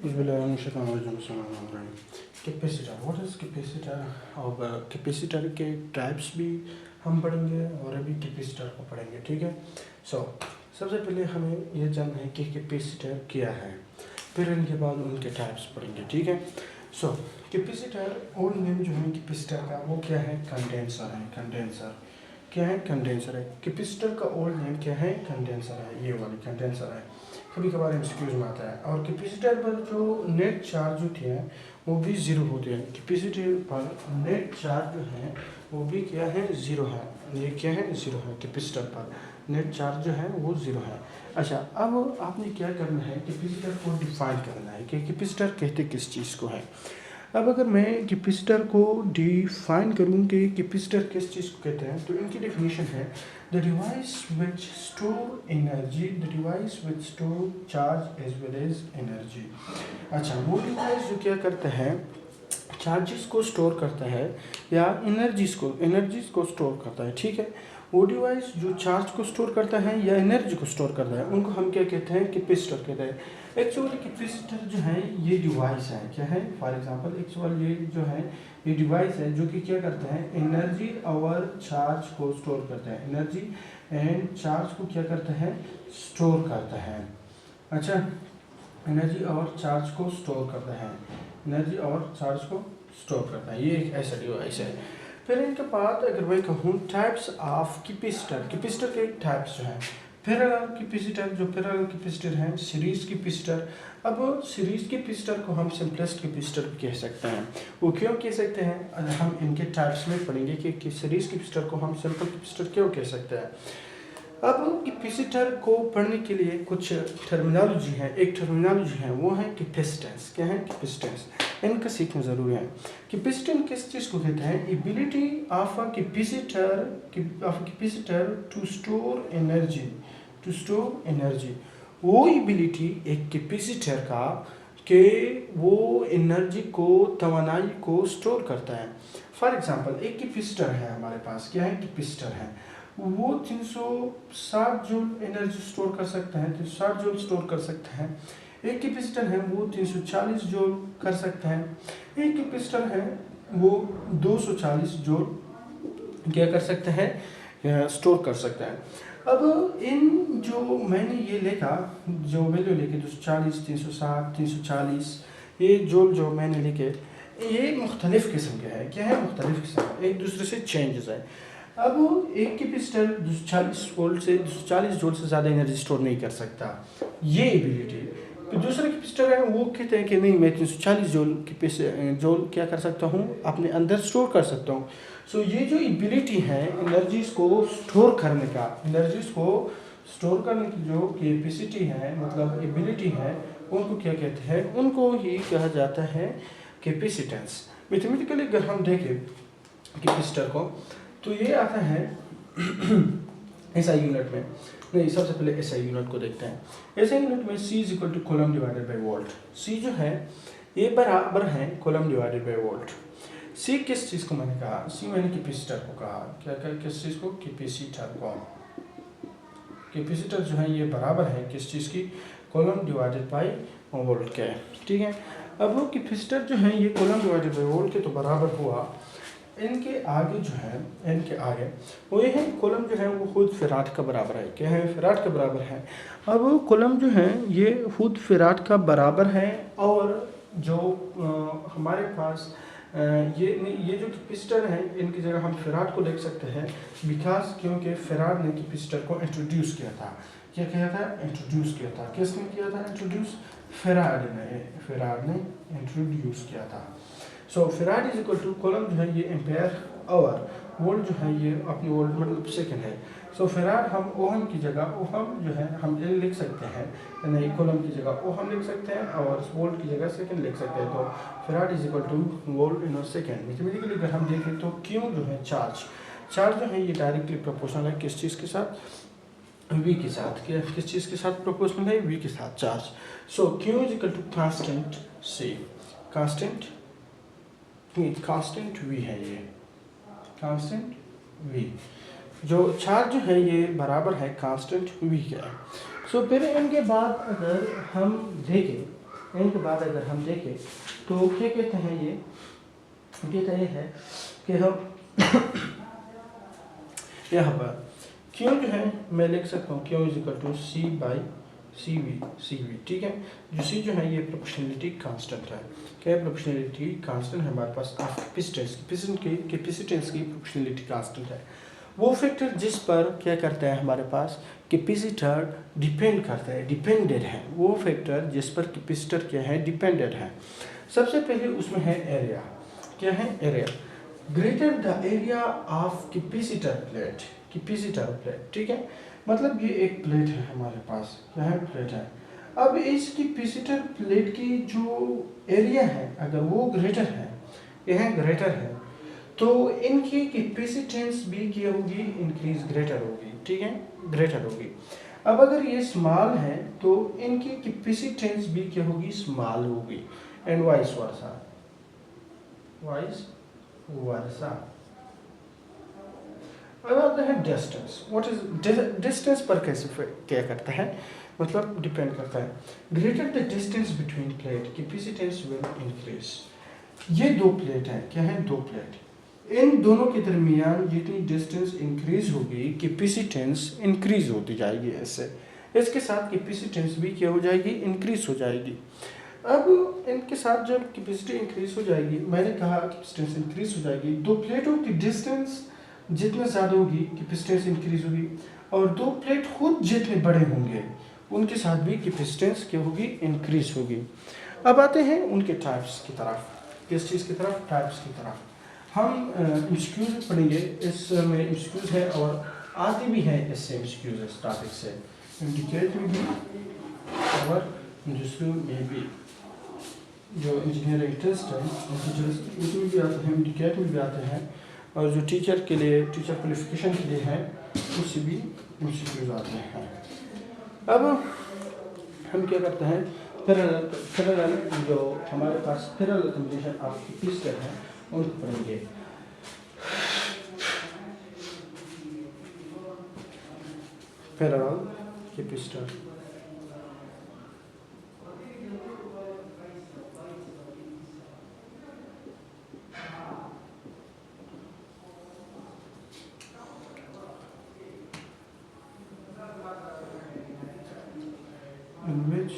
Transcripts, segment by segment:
Capacitor, what is capacitor? और capacitor के types भी हम पढ़ेंगे और अभी कैपेसिटर को पढ़ेंगे, ठीक है। सबसे पहले हमें ये जानना है कि कैपेसिटर क्या है, फिर इनके बाद उनके टाइप्स पढ़ेंगे, ठीक है। कैपेसिटर ओल्ड नेम जो है कैपेसिटर का वो क्या है? कंडेंसर है। कंडेंसर क्या है? कंडेंसर है। कैपेसिटर का ओल्ड नेम क्या है? कंडेंसर है, ये वाली कंडेंसर है। कभी कभार एमसीक्यूज में आता है। और कैपेसिटर पर जो नेट चार्ज होती है वो भी ज़ीरो होती है। कैपेसिटर पर नेट चार्ज जो है वो भी क्या है? ज़ीरो है। ये क्या है? ज़ीरो है। कैपेसिटर पर नेट चार्ज जो है वो ज़ीरो है। अच्छा, अब आपने क्या करना है? कैपेसिटर को डिफाइन करना है कि कैपेसिटर कहते किस चीज़ को है। अब अगर मैं कैपेसिटर को डिफाइन करूँ कि कैपेसिटर किस चीज़ को कहते हैं, तो इनकी डेफिनेशन है the device which store energy, the device which store charge as well as energy. अच्छा, वो डिवाइस जो क्या करता है? चार्जेस को स्टोर करता है या एनर्जीज को स्टोर करता है, ठीक है। वो डिवाइस जो चार्ज को स्टोर करता है या एनर्जी को स्टोर करता है उनको हम क्या कहते हैं? कैपेसिटर कहते हैं। एक्चुअली कैपेसिटर जो है ये डिवाइस है, क्या है? फॉर एग्जांपल एक्चुअल ये जो है ये डिवाइस है जो कि क्या करता है? एनर्जी और चार्ज को स्टोर करता है। एनर्जी एंड चार्ज को क्या करता है? स्टोर करता है। अच्छा, एनर्जी और चार्ज को स्टोर करता है। एनर्जी और चार्ज को स्टोर करता है, ये एक ऐसा डिवाइस है। फिर इनके बाद अगर मैं कहूँ टाइप्स ऑफ कैपेसिटर, कैपेसिटर के टाइप्स जो हैं पैरेलल कैपेसिटर, जो पैरेलल कैपेसिटर हैं, सीरीज कैपेसिटर। अब सीरीज कैपेसिटर को हम सिंपलेस्ट कैपेसिटर कह सकते हैं। वो क्यों कह सकते हैं? हम इनके टाइप्स में पढ़ेंगे कि सीरीज कैपेसिटर को हम सिंपल कैपेसिटर क्यों कह सकते हैं। अब कैपेसिटर को पढ़ने के लिए कुछ टर्मिनोलॉजी है। एक टर्मिनोलॉजी है वो है कैपेसिटेंस। क्या है? कैपेसिटेंस। इनका सीखना ज़रूरी है। कैपेसिटेंस किस चीज़ को कहते हैं? Ability of a capacitor to store energy, to store energy. वो एबिलिटी एक कैपेसिटर का कि वो एनर्जी को, तवानाई को स्टोर करता है। फॉर एग्जांपल एक कैपेसिटर है हमारे पास, क्या है? कैपेसिटर है, वो 360 जूल एनर्जी स्टोर कर सकता है, 360 जूल स्टोर कर सकता है। एक कैपेसिटर है वो 340 जूल कर सकता है। एक कैपेसिटर है वो 240 जूल क्या कर सकता है? स्टोर कर सकता है। अब इन जो मैंने ये लिखा, जो वैल्यू लेके 240, 360, 340, ये जो मैंने लिखे ये मुख्तलिफ किस्म के हैं। क्या है? मुख्तलिफ किस्म, एक दूसरे से चेंजेस है। अब एक कैपेसिटर 240 वोल्ट से 240 जूल से ज़्यादा एनर्जी स्टोर नहीं कर सकता, ये एबिलिटी। तो दूसरा कैपेसिटर है वो कहते हैं कि नहीं, मैं 340 जूल क्या कर सकता हूँ? अपने अंदर स्टोर कर सकता हूँ। सो ये जो एबिलिटी है एनर्जीज को स्टोर करने का, एनर्जीज को स्टोर करने की जो कैपेसिटी है, मतलब एबिलिटी है, उनको क्या कहते हैं? उनको ही कहा जाता है कैपेसिटेंस। मैथमेटिकली अगर हम देखें कैपेसिटर को तो ये आता है एसआई यूनिट में। नहीं, सबसे पहले एसआई यूनिट को देखते हैं। एसआई यूनिट में C is equal to coulomb divided by volt. C जो है ये बराबर है coulomb divided by volt. C किस चीज़ को मैंने कहा? C मैंने कैपेसिटर को कहा। क्या कहा? किस चीज़ को? कैपेसिटर को। कैपेसिटर जो है ये बराबर है किस चीज़ की? कूलम डिवाइडेड बाई वोल्ट के, ठीक है। अब वो कैपेसिटर जो है ये कूलम डिवाइडेड बाई वोल्ट के तो बराबर हुआ। इनके आगे जो है, इनके आगे वो ये है कूलम जो है वो खुद फैराड का बराबर है। क्या है? फैराड का बराबर है। अब कूलम जो है ये खुद फैराड का बराबर है। और जो हमारे पास ये जो कैपेसिटर है इनकी जगह हम फैराड को लिख सकते हैं, बिकॉज क्योंकि फैराड ने कैपेसिटर को इंट्रोड्यूस किया था। क्या किया था? इंट्रोड्यूस किया था। किसने किया था इंट्रोड्यूस? फैराड ने इंट्रोड्यूस किया था। So farad is equal to coulomb जो है ये एम्पेयर आवर, वोल्ट जो है ये अपनी वोल्ट मतलब सेकंड है। सो फैराड हम ओहम की जगह ओहम जो है हम लिख सकते हैं, नहीं कूलम की जगह ओहम लिख सकते हैं और वोल्ट की जगह सेकंड लिख सकते हैं। तो farad is equal two volt in second. Mathematically अगर हम देखें तो क्यों जो है चार्ज जो है ये डायरेक्टली प्रोपोर्शनल है किस चीज़ के साथ? V के साथ। किस चीज़ के साथ प्रोपोर्शनल है? V के साथ charge. So Q is equal to constant C, constant V है ये, कांस्टेंट V। जो चार्ज जो है ये बराबर है कांस्टेंट V के। सो फिर इनके बाद अगर हम देखें इनके बाद अगर हम देखें तो क्या कहते हैं ये कहता ये है कि हम यहाँ पर क्यों जो है मैं लिख सकता हूँ Q is equal to C by C V, ठीक है। जो सी जो है ये प्रोपोर्शनलिटी कांस्टेंट है। क्या है प्रोपोर्शनलिटी कांस्टेंट है हमारे पास ऑफ कैपेसिटेंस की प्रोपोर्शनलिटी कांस्टेंट है। वो फैक्टर जिस पर क्या करता है हमारे पास कैपेसिटर डिपेंड करता है, डिपेंडेड है। वो फैक्टर जिस पर कैपेसिटर क्या है डिपेंडेड है। सबसे पहले उसमें है एरिया। क्या है area? Greater the area of capacitor plate, ठीक है। मतलब ये एक प्लेट है हमारे पास, क्या है प्लेट है। अब इस कैपेसिटर प्लेट की जो एरिया है अगर वो ग्रेटर है, यह ग्रेटर है, तो इनकी कैपेसिटेंस भी क्या होगी इंक्रीज, ग्रेटर होगी, ठीक है, ग्रेटर होगी। अब अगर ये स्मॉल है तो इनकी कैपेसिटेंस भी क्या होगी स्मॉल होगी, एंड वाइस वर्सा। अब आता है डिस्टेंस। व्हाट इज डिस्टेंस पर कैसे क्या करता है, मतलब डिपेंड करता है। Greater the distance between plate capacitance will increase. ये दो प्लेट है, क्या है दो प्लेट, इन दोनों के दरमियान जितनी डिस्टेंस इंक्रीज होगी कैपेसिटेंस इंक्रीज होती जाएगी। ऐसे इसके साथ कैपेसिटेंस भी क्या हो जाएगी इंक्रीज हो जाएगी। अब इनके साथ जब कैपेसिटी इंक्रीज हो जाएगी, मैंने कहा कैपेसिटेंस इंक्रीज हो जाएगी, दो प्लेटों की डिस्टेंस जितना ज़्यादा होगी कैपेसिटेंस इंक्रीज होगी, और दो प्लेट खुद जितने बड़े होंगे उनके साथ भी कैपेसिटेंस क्या होगी इंक्रीज होगी। अब आते हैं उनके टाइप्स की तरफ। किस चीज़ की तरफ? टाइप्स की तरफ। हम एमसीक्यूज पढ़ेंगे, इसमें एमसीक्यूज है और आते भी हैं इससे एमसीक्यूज इस टॉपिक से, इंडिकेट में भी और दूसरों में भी। जो इंजीनियरिंग टेस्ट है उसमें भी आते हैं, इंडिकेट में भी आते हैं, और जो टीचर के लिए टीचर क्वालिफिकेशन के लिए है उससे भी एमसीक्यूज आते हैं। अब हम क्या करते हैं पैरेलल जो हमारे पास पैरेलल कॉम्बिनेशन ऑफ कैपेसिटर है उनको पढ़ेंगे। Parallel capacitor, in which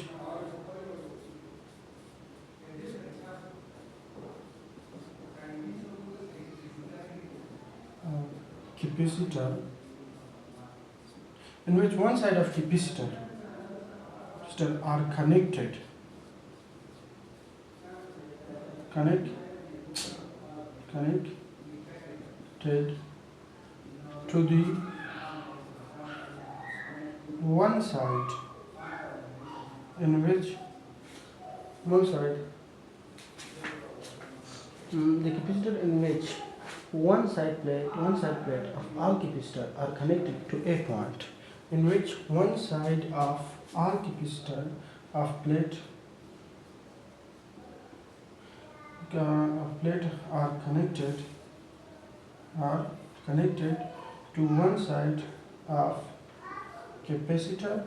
capacitor, in which one side of capacitor are connected to the one side, in which one side the capacitor in which one side plate of all capacitor are connected to a point, in which one side of all capacitor of plate are connected to one side of capacitor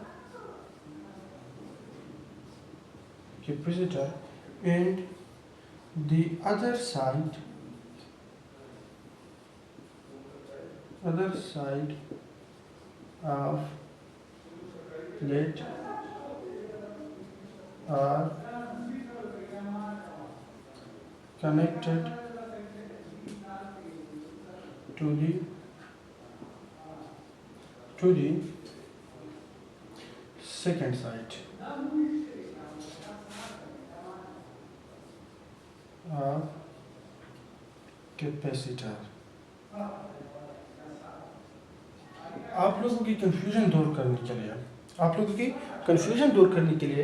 and the other side of plate are connected to the second side of capacitor. आप लोगों की confusion दूर करने के लिए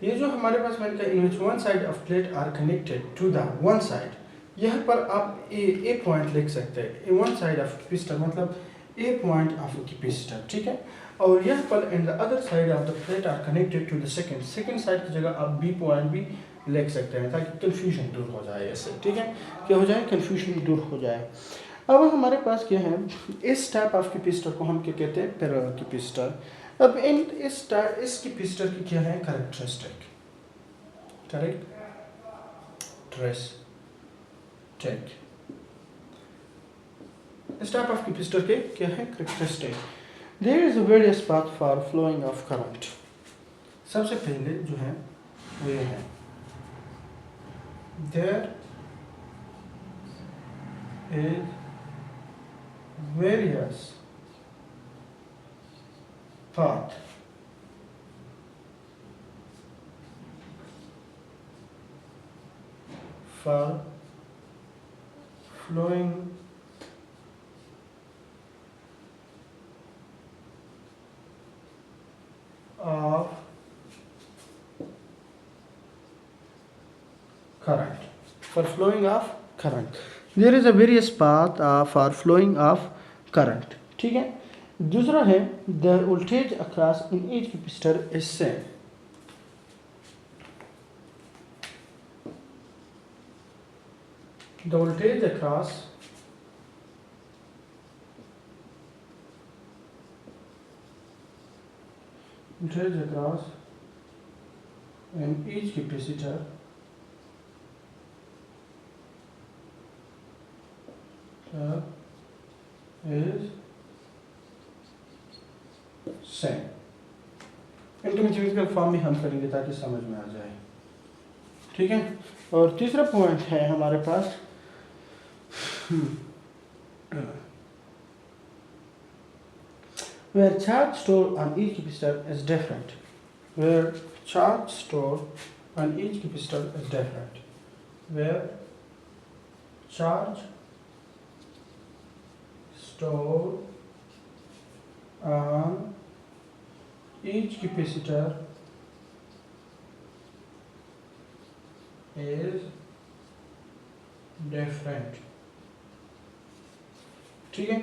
ये जो हमारे पास मैंने कहा in which one side of plate are connected to the one side, यहाँ पर आप ए पॉइंट लिख सकते हैं। वन साइड ऑफ कैपेसिटर मतलब ए पॉइंट ऑफ कैपेसिटर, ठीक है। और यहाँ पर and the other side of the plate are connected to the second side की जगह आप बी पॉइंट भी लिख सकते हैं ताकि कन्फ्यूजन दूर हो जाए ऐसे, ठीक है। क्या हो जाए? कन्फ्यूजन दूर हो जाए। अब हमारे पास क्या है, इस टाइप ऑफ कैपेसिटर को हम क्या कहते हैं? Parallel capacitor. अब इस कैपेसिटर की क्या है कैरेक्टरिस्टिक? कैरेक्टरिस्टिक। इस टाइप ऑफ कैपेसिटर के क्या है characteristic. There is a various path for flowing of current. सबसे पहले जो है वो ये है, there is various path for flowing of current. For flowing of current, there is a various path for flowing of current. ठीक है। दूसरा है the voltage across in each capacitor is same. The voltage across in each capacitor is same. इनको mathematical form में हम करेंगे ताकि समझ में आ जाए। ठीक है। और तीसरा पॉइंट है हमारे पास where charge stored on each capacitor is different. Where charge stored on each capacitor is different. Where charge stored on each capacitor is different. ठीक है।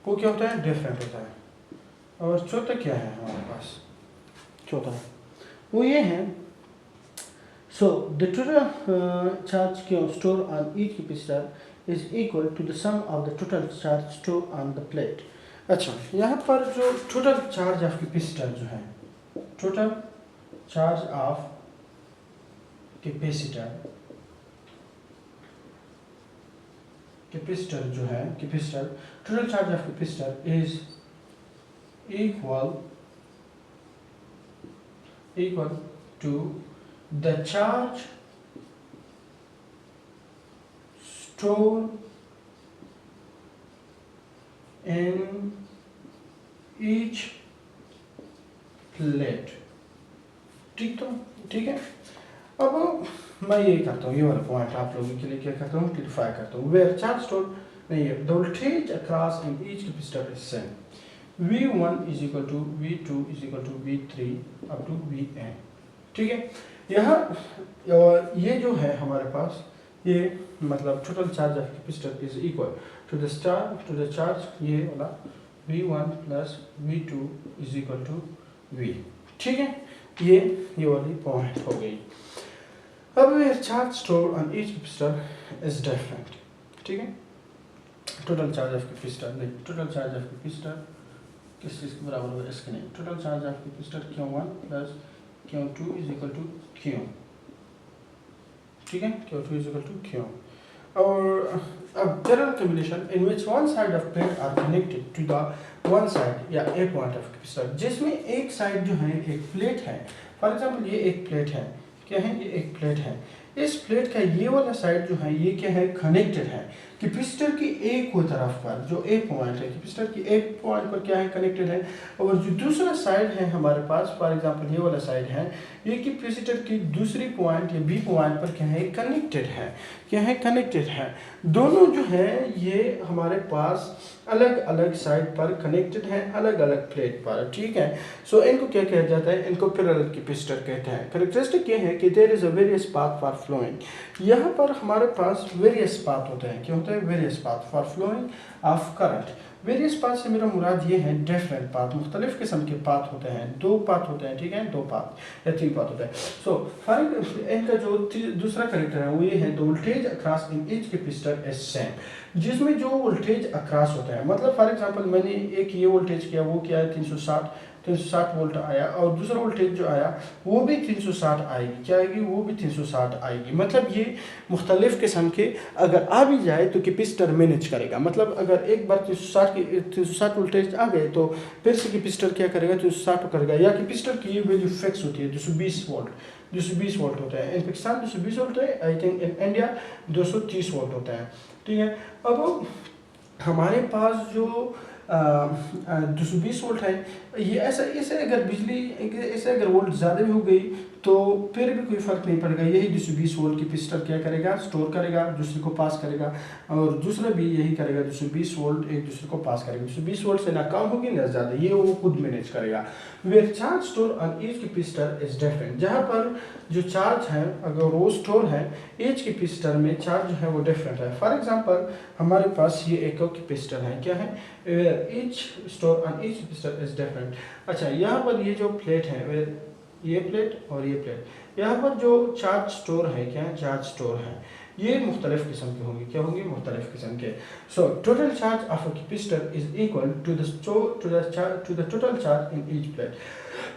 वो क्या होता है डिफरेंट होता है। और चौथा क्या है हमारे पास, चौथा वो ये है so the total charge store on each capacitor is equal to the sum of the total charge store on the plate. अच्छा, यहाँ पर जो टोटल चार्ज ऑफ कैपेसिटर जो है, टोटल चार्ज ऑफ कैपेसिटर जो है capacitor total charge of capacitor is equal to the charge stored in each plate। ठीक है। अब मैं ये करता हूँ, ये वाला पॉइंट आप लोगों के लिए क्या करता हूँ क्लियरिफाई करता हूँ। वेयर चार्ज स्टोर नहीं है, the voltage across in each capacitor is same. V1 is equal to V2 is equal to V3 up to Vn। ठीक है। यहाँ ये जो है हमारे पास ये मतलब total charge of capacitor is equal to the charge ये वाला V1 plus V2 is equal to V। ठीक है। ये वाली पॉइंट हो गई। अब charge store on each capacitor is different. ठीक है। टोटल चार्ज ऑफ कैपेसिटर नहीं, टोटल चार्ज ऑफ कैपेसिटर किस चीज़ के बराबर होगा, इसके नहीं। Total charge of capacitor Q1 plus Q2 is equal to Q। ठीक है। Q2 is equal to Q। और अब general combination in which one side of plate are connected to the one side या ए पॉइंट ऑफ कैपेसिटर, जिसमें एक side जो है एक प्लेट है। फॉर एग्जांपल ये एक प्लेट है, क्या है ये एक प्लेट है। इस प्लेट का ये वाला साइड जो है ये क्या है कनेक्टेड है कैपेसिटर की एक को तरफ पर, जो ए पॉइंट है कैपेसिटर की एक पॉइंट पर क्या है कनेक्टेड है। और जो दूसरा साइड है हमारे पास फॉर एग्जांपल ये वाला साइड है, ये कैपेसिटर की दूसरी पॉइंट या बी पॉइंट पर क्या है कनेक्टेड है, क्या है कनेक्टेड है। दोनों जो है ये हमारे पास अलग अलग साइड पर कनेक्टेड है, अलग अलग प्लेट पर। ठीक है। सो इनको क्या कहा जाता है, इनको पैरेलल कैपेसिटर कहते हैं। कैरेक्टरिस्टिक ये है कि there is a various path for flowing. यहाँ पर हमारे पास वेरियस पाथ होते हैं, क्या होता है various path for flowing of current. Various path से मेरा मुराद ये है डिफरेंट पाथ, मुख्तलिफ किस्म के पाथ होते हैं, दो पाथ होते हैं। ठीक है, दो पाथ या तीन पाथ होते हैं। सो फर्क इनका जो दूसरा करेक्टर है वो ये है the voltage across in each capacitor is same, जिसमें जो वोल्टेज अक्रॉस होता है मतलब फॉर एग्जांपल मैंने एक ये वोल्टेज किया, वो क्या है 360 360 वोल्ट आया, और दूसरा वोल्टेज जो आया वो भी 360 आएगी, क्या आएगी, वो भी 360 आएगी। मतलब ये मुख्तलिफ किस्म के अगर आ भी जाए तो कैपेसिटर मैनेज करेगा। मतलब अगर एक बार 360 वोल्टेज आ गए तो फिर से कैपेसिटर क्या करेगा, 360 करेगा। या कैपेसिटर की ये वैल्यू फिक्स होती है 220 वोल्ट, 220 वोल्ट होता है। इन पाकिस्तान 220 वोल्ट है, I think in India 230 volt होता है, ठीक है। अब हमारे पास जो 220 वोल्ट है, ये ऐसे अगर बिजली ऐसे अगर वोल्ट ज़्यादा भी हो गई तो फिर भी कोई फ़र्क नहीं पड़ेगा। यही 220 वोल्ट कैपेसिटर क्या करेगा, स्टोर करेगा, दूसरे को पास करेगा, और दूसरा भी यही करेगा, 220 वोल्ट एक दूसरे को पास करेगा। 220 वोल्ट से ना कम होगी ना ज़्यादा, ये वो खुद मैनेज करेगा। Where charge store on each capacitor is different, जहाँ पर जो चार्ज है अगर वो स्टोर है ईच कैपेसिटर में, चार्ज जो है वो डिफरेंट है। फॉर एग्जांपल हमारे पास ये एक कैपेसिटर है, क्या है, where each store on each capacitor is different. अच्छा, यहाँ पर ये जो प्लेट है, वेयर ये प्लेट और ये प्लेट, यहाँ पर जो चार्ज स्टोर है, क्या चार्ज स्टोर है, ये मुख्तलिफ किस्म के होंगे, क्या होंगे, मुख्तलिफ किस्म के। So total charge of a capacitor is equal to the total charge in each plate.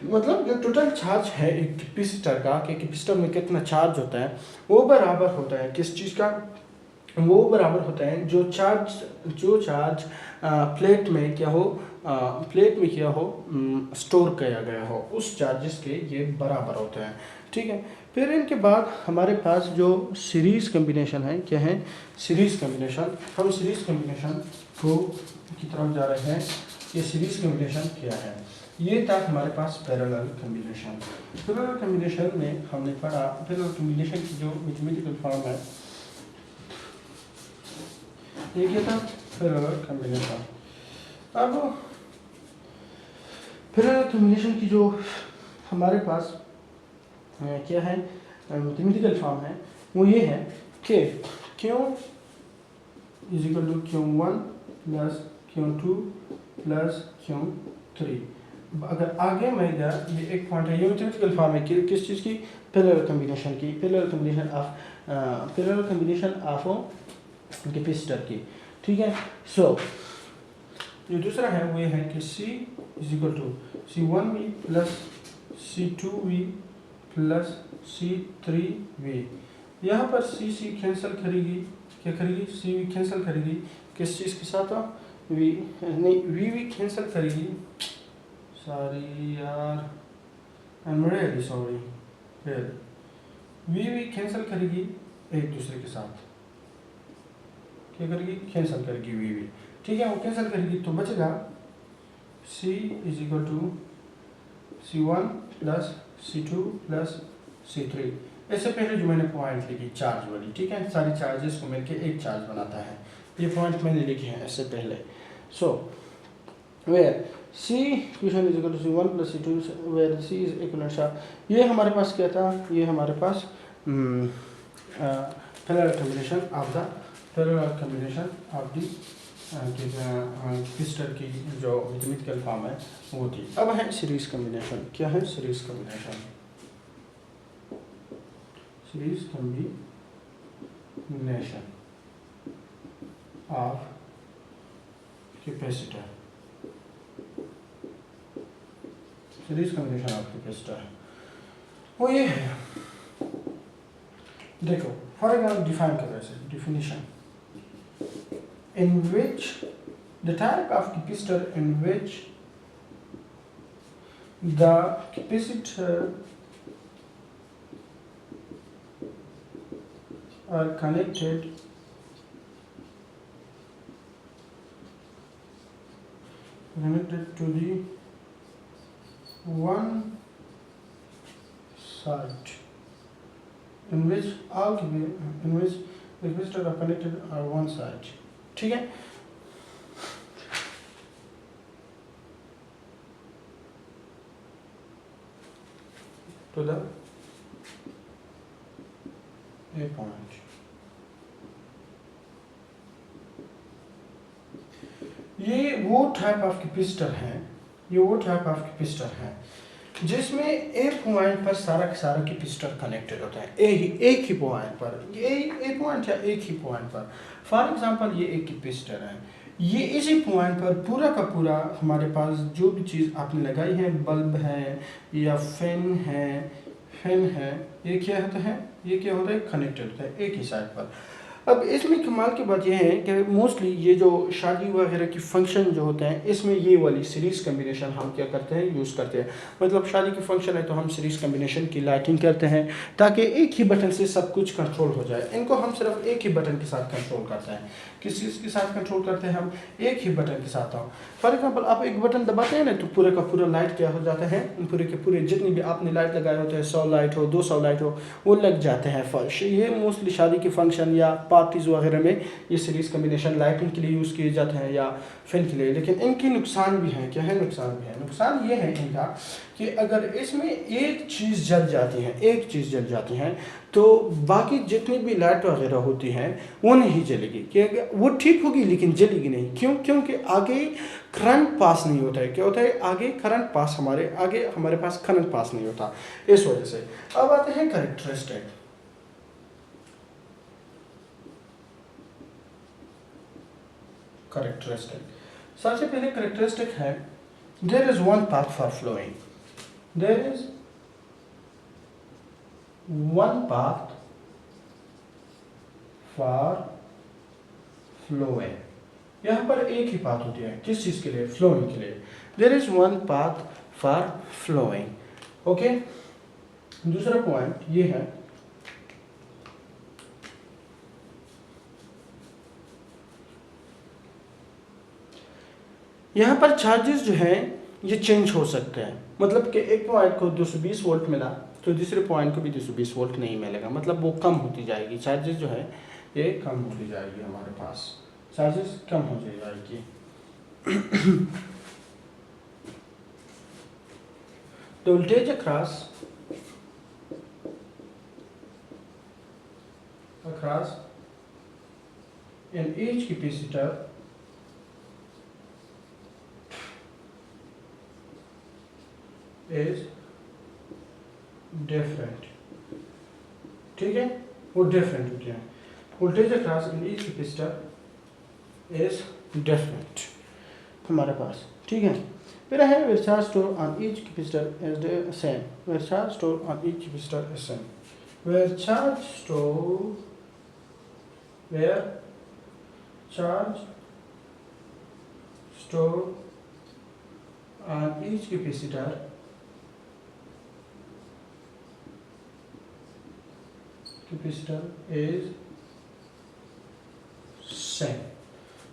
मतलब जो टोटल चार्ज है एक कैपेसिटर का, कि कैपेसिटर में कितना चार्ज होता है, वो बराबर होता है किस चीज़ का, वो बराबर होता है जो चार्ज प्लेट में क्या हो, स्टोर किया गया हो, उस चार्जेस के ये बराबर होते हैं, ठीक है। फिर इनके बाद हमारे पास जो सीरीज़ कम्बिनेशन है, क्या है, सीरीज़ कम्बिनेशन। हम सीरीज़ कम्बिनेशन को की तरफ जा रहे हैं। ये सीरीज़ कम्बिनेशन क्या है, ये था हमारे पास पैरेलल कम्बिनेशन। पैरेलल कम्बिनेशन में हमने पढ़ा, पैरेलल कम्बिनेशन की जो मैथमेटिकल फॉर्म है, ये क्या था, पैरेलल कम्बिनेशन। अब पैरेलल कम्बिनेशन की जो हमारे पास क्या है मैथमेटिकल फॉर्म है, वो ये है कि Q is equal to Q1 plus Q2 plus Q3। अगर आगे मैं गया, ये एक पॉइंट है, ये मैथमेटिकल फॉर्म है किस चीज़ की, पैरेलल कम्बिनेशन की, पैरेलल कम्बिनेशन ऑफ कैपेसिटर की, ठीक है। सो जो दूसरा है वो ये है कि C is equal to C1V plus C2V plus C3V। यहाँ पर C कैंसिल करेगी, क्या करेगी, C कैंसिल करेगी किस चीज़ के साथ, V नहीं, V कैंसिल करेगी, सॉरी यार, I am really sorry, V cancel करेगी एक दूसरे के साथ, क्या करेगी, कैंसिल करेगी V, ठीक है। वो कैंसिल करेगी तो बचेगा C is equal to C1 plus C2 plus C3। इससे पहले जो मैंने पॉइंट लिखी चार्ज वाली, ठीक है, सारी चार्जेस को मिलके एक चार्ज बनाता है, ये पॉइंट मैंने लिखे हैं इससे पहले। So where C question is equal to C1 plus C2 where C is equal to, ये हमारे पास क्या था, ये हमारे पास parallel combination of the capacitor की जो मैथमेटिकल फॉर्म है वो थी। अब है सीरीज कम्बिनेशन, क्या है series combination, series combination of capacitor, series combination of capacitor वो ये है, देखो फॉर एग्जाम्पल डिफाइन कर रहे हैं, definition in which the type of capacitor in which the capacitor are connected to the one side, in which the capacitor are connected are one side, ठीक है। To the A point, ये वो type of capacitor है, ये वो type of capacitor है जिसमें एक पॉइंट पर सारा का सारा कैपेसिटर कनेक्टेड होता है, एक ही पॉइंट पर, ये एक पॉइंट या एक ही पॉइंट पर। फॉर एग्जांपल ये एक कैपेसिटर है, ये इसी पॉइंट पर पूरा का पूरा हमारे पास जो भी चीज़ आपने लगाई है, बल्ब है या फैन है, ये क्या होता है, ये क्या होता है, कनेक्टेड होता है एक ही साइड पर। अब इसमें कमाल की बात यह है कि मोस्टली ये जो शादी वगैरह की फंक्शन जो होते हैं, इसमें ये वाली सीरीज़ कम्बिनेशन हम क्या करते हैं, यूज़ करते हैं। मतलब शादी की फंक्शन है तो हम सीरीज़ कम्बिनेशन की लाइटिंग करते हैं ताकि एक ही बटन से सब कुछ कंट्रोल हो जाए। इनको हम सिर्फ एक ही बटन के साथ कंट्रोल करते हैं। किस चीज़ के साथ कंट्रोल करते हैं हम, एक ही बटन के साथ। हो फॉर एग्जाम्पल आप एक बटन दबाते हैं ना तो पूरे का पूरा लाइट क्या हो जाता है, पूरे के पूरे जितनी भी आपने लाइट लगाए होते हैं, 100 लाइट हो 200 लाइट हो, वो लग जाते हैं फर्श। ये मोस्टली शादी के फंक्शन या पार्टीज़ वगैरह में ये सीरीज़ कम्बिनेशन लाइटिंग के लिए यूज़ किए जाते हैं या फिल्म के लिए। लेकिन इनके नुकसान भी हैं। क्या है नुकसान भी है? नुकसान ये है इनका कि अगर इसमें एक चीज़ जल जाती है तो बाकी जितनी भी लाइट वगैरह होती हैं वो नहीं जलेगी। क्योंकि वो ठीक होगी लेकिन जलेगी नहीं। क्यों? क्योंकि आगे करंट पास नहीं होता है। क्या होता है? आगे करंट पास हमारे पास करंट पास नहीं होता, इस वजह से। अब आते हैं कैरेक्टरिस्टिक। सबसे पहले कैरेक्टरिस्टिक है, there is one path for flowing. There is one path for flowing. यहाँ पर एक ही पाथ होती है, किस चीज़ के लिए? फ्लोइंग के लिए। There is one path for flowing. Okay, दूसरा पॉइंट ये है, यहाँ पर चार्जेस जो हैं ये चेंज हो सकते हैं। मतलब कि एक पॉइंट को 220 वोल्ट मिला तो दूसरे पॉइंट को भी 220 वोल्ट नहीं मिलेगा। मतलब वो कम होती जाएगी, चार्जेस जो है ये कम होती जाएगी, हमारे पास चार्जेस कम हो जाएगी। The voltage across in each capacitor is different। ठीक है, वो डिफरेंट होते हैं। Voltage across in each capacitor is different हमारे पास। ठीक है, फिर है where charge stored on each capacitor is the same। where charge stored on each capacitor is same। where charge stored on each capacitor is same.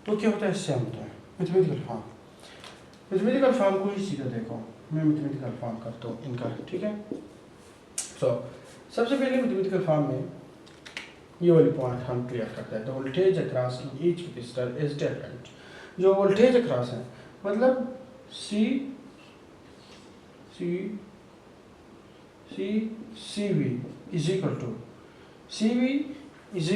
तो क्या होता है? Same होता है। मैथमेटिकल फॉर्म को ही सीधा देखो, मैं मैथमेटिकल फॉर्म करता हूँ इनका। ठीक है, सबसे पहले मैथमेटिकल फॉर्म में ये वाली पॉइंट हम क्लियर करते हैं। The voltage across in each capacitor is different. जो वोल्टेज अक्रॉस है मतलब CV is equal to CV is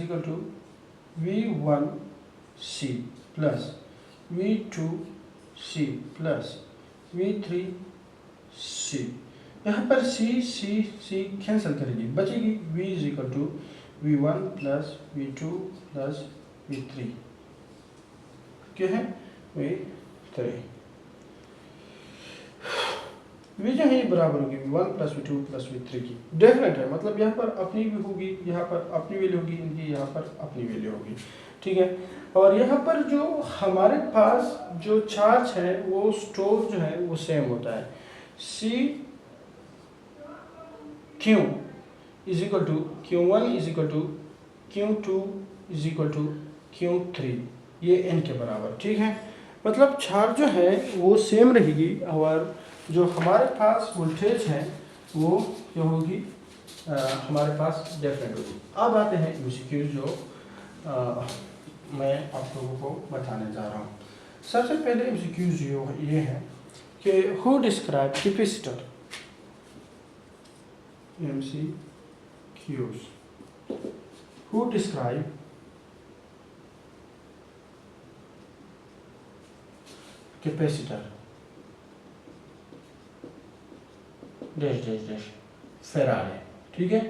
equal to V1C plus V2C plus V3C। यहाँ पर C कैंसिल करेगी, बचेगी V is equal to V1 plus V2 plus V3। क्या है? V3 we जो है ये बराबर होगी V1 plus V2 plus V3 की। डिफरेंट है, मतलब यहाँ पर अपनी भी होगी, यहाँ पर अपनी वैल्यू होगी, इनकी यहाँ पर अपनी वैल्यू होगी। ठीक है, और यहाँ पर जो हमारे पास जो चार्ज है वो स्टोर जो है वो सेम होता है। Q is equal to Q1 is equal to Q2 is equal to Q3, ये n के बराबर। ठीक है, मतलब चार्ज जो है वो सेम रहेगी और जो हमारे पास वोल्टेज है वो जो होगी हमारे पास डिफरेंट होगी। अब आते हैं एमसीक्यूज जो मैं आप लोगों को बताने जा रहा हूँ। सबसे पहले एमसीक्यूज जो ये है कि who describe capacitor. MCQs, who describe capacitor dash dash dash Faraday. ठीक है।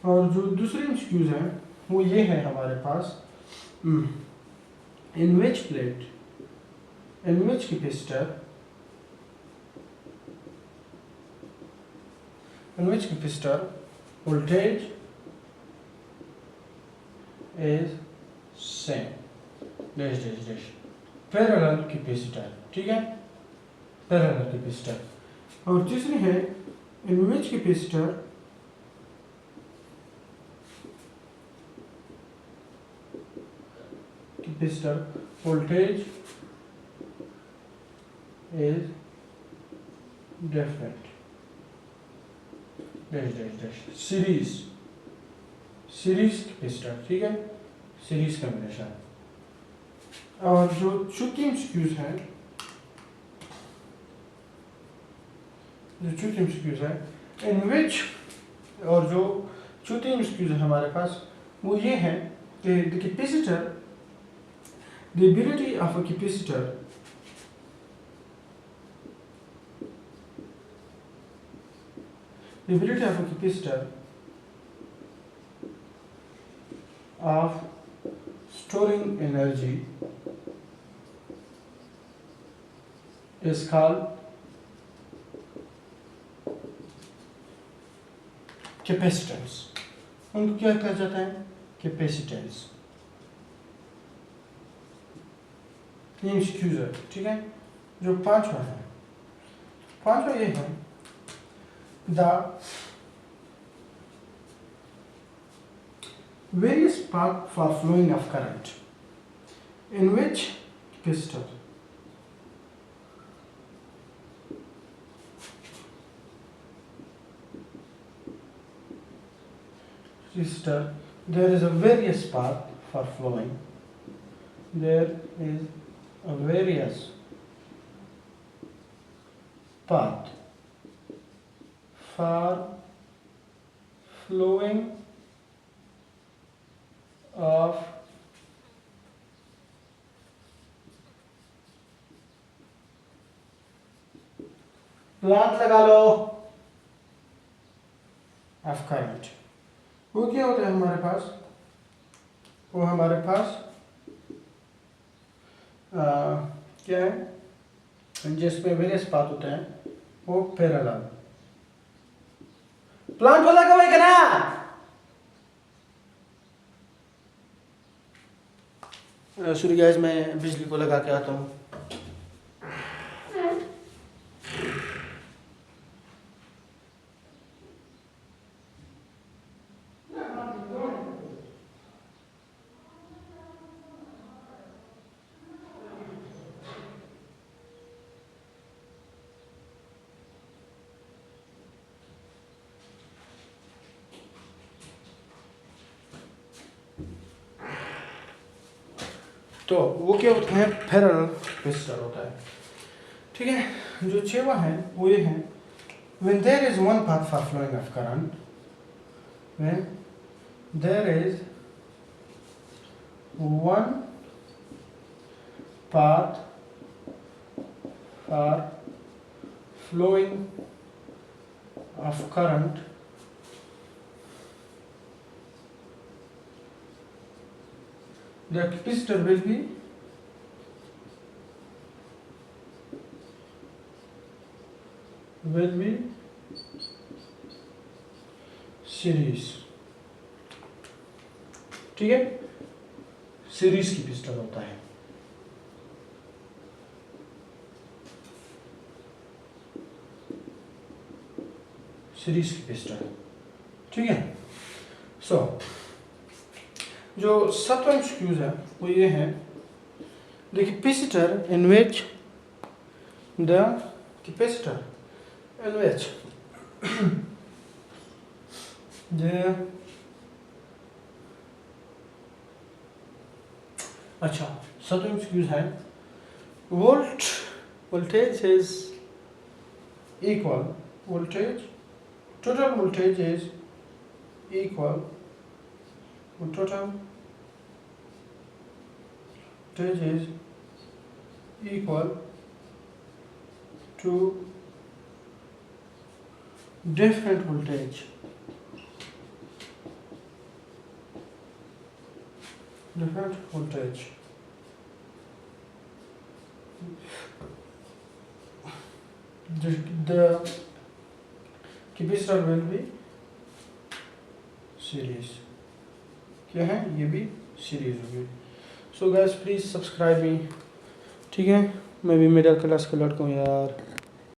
और जो दूसरी एमसीक्यूज है वो ये है हमारे पास, in which plate, in which capacitor, in which capacitor voltage is same dash dash dash parallel capacitor, ठीक है, parallel capacitor। और तीसरी है in which capacitor voltage is different dash dash dash series capacitor, ठीक है, सीरीज कॉम्बिनेशन। और जो चौथी एमसीक्यूज है, इन विच, और जो चौथी एमसीक्यूज है हमारे पास वो ये है कि the capacitor, the ability of a capacitor of storing energy is called capacitance। उनको क्या कहा जाता है? कैपेसिटेंस। ये एमसीक्यूज है, ठीक है। जो पांचवा ये है the various path for flowing of current in which capacitor there is a various path for flowing, there is a various path for flowing of plant लगा लो ऑफ करंट। वो क्या होता है हमारे पास? वो हमारे पास क्या है, जिसमें वेरियस पाथ होते हैं वो पैरेलल प्लांट को लगा हुआ ना। सॉरी गाइस, मैं बिजली को लगा के आता हूँ। तो वो क्या होता है? पैरेलल कैपेसिटर होता है, ठीक है। जो छवा है वो ये है, when there is one path for flowing of current, when there is one path for flowing of current, the capacitor will be series, ठीक है, सीरीज कैपेसिटर होता है। सीरीज कैपेसिटर, ठीक है। सो जो सातवां एमसीक्यूज है वो ये है, द कैपेसिटर इन विच अच्छा, सातवां एमसीक्यूज है, voltage is equal, total voltage is equal, total voltage is equal to different voltage, different voltage. The capacitor will be series. क्या है, ये भी सीरीज होगी. सो गाइस प्लीज सब्सक्राइब मी. ठीक है, मैं भी मिडिल क्लास का लड़का हूँ यार.